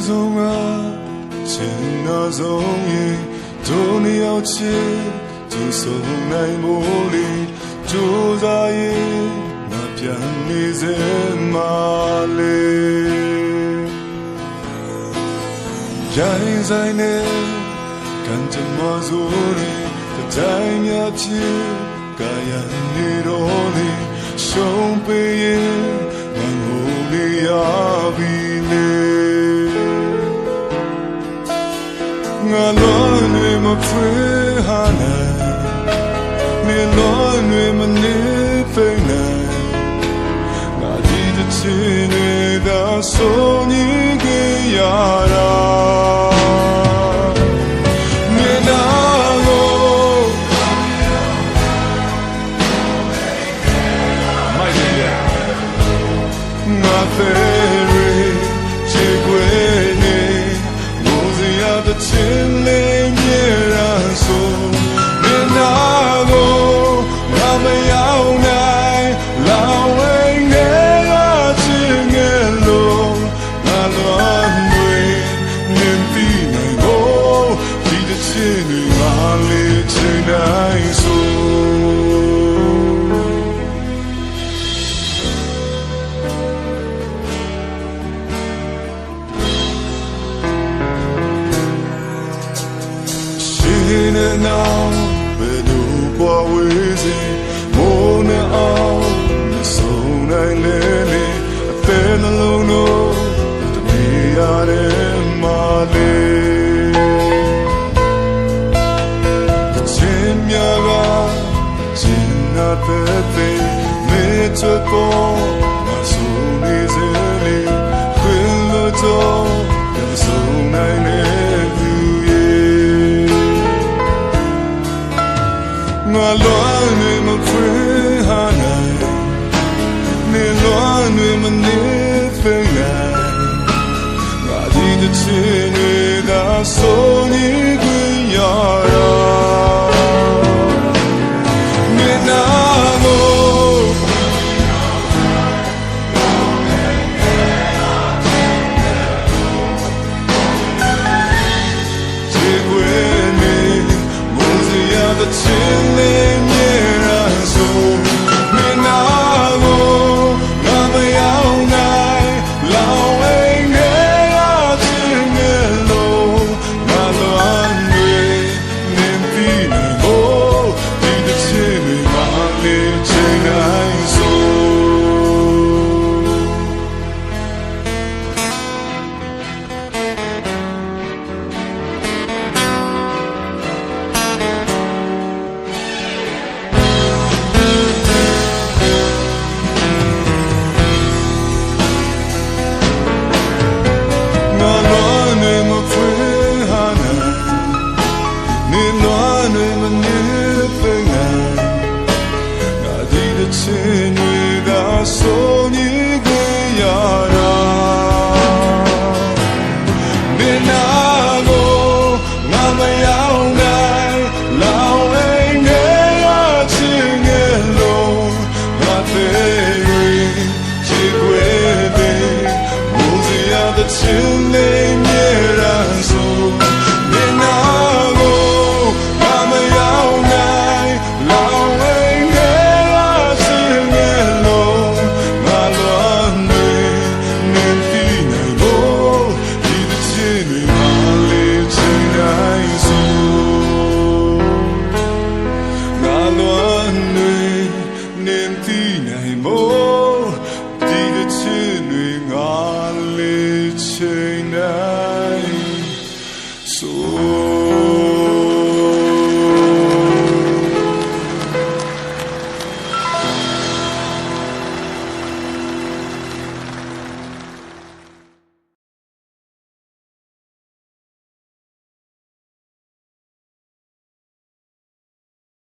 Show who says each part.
Speaker 1: ဆုံးကချင်နာဆုံးရင်ဒုနေရောက်ချစ်သူဆုံးနိုင်မို့လေကြိုးစားရင်ငါပြန်နေစေမှာလေရိုင်းဆိုင်နဲ့ကန်တမဆိုလေတိုင်းများချစ်ကာယနေတော့လေရှုံးပေးရင်ငါငိုလေးရပြီလေငါလုံးတွေမဖွေးဟာနိုင်နေလုံးတွေမနေဖိနိုင်ငါဒီတစ်ချင်တွေသာဆုံးညင်ကြရတာချင်းလေးမြဲရဆိုမျက်နှာကိုငါမရောက်နိုင်လောင်ဝိနေရချင်းငယ်လို့ငါလွန်တွေမြင်ပြီးနိုင်ဖို့ဒီတစ်ချင်းတွေငါလေးချိန်တိုင်းဆိုnow but no always more now so night lily I feel alone no to be out in my day the chimyaga chinna pepe me to go my soul is early quello to so nightငါလွန်တွေမဖွေးဟာနိုင်နေလွန်တွေမနေဖိနိုင်ငါဒီတစ်ချင်တွေသာဆုံးနေခွင့်ရတာနေနာကိုဒီကွယ်နေမူစီရတဲ့ချင်ချင်းတွေသာဆုံးညင်ကြရတာနေနာကိုငါမရောက်နိုင်လောင်ဝိနေရချင်းငယ်လုံးငါသေးရင်ချစ်ွယ်သေးမူစီရတဲ့ချင်းလေးမြဲရဆိုနေနာနိုင်မို့ဒီတစ်ချင်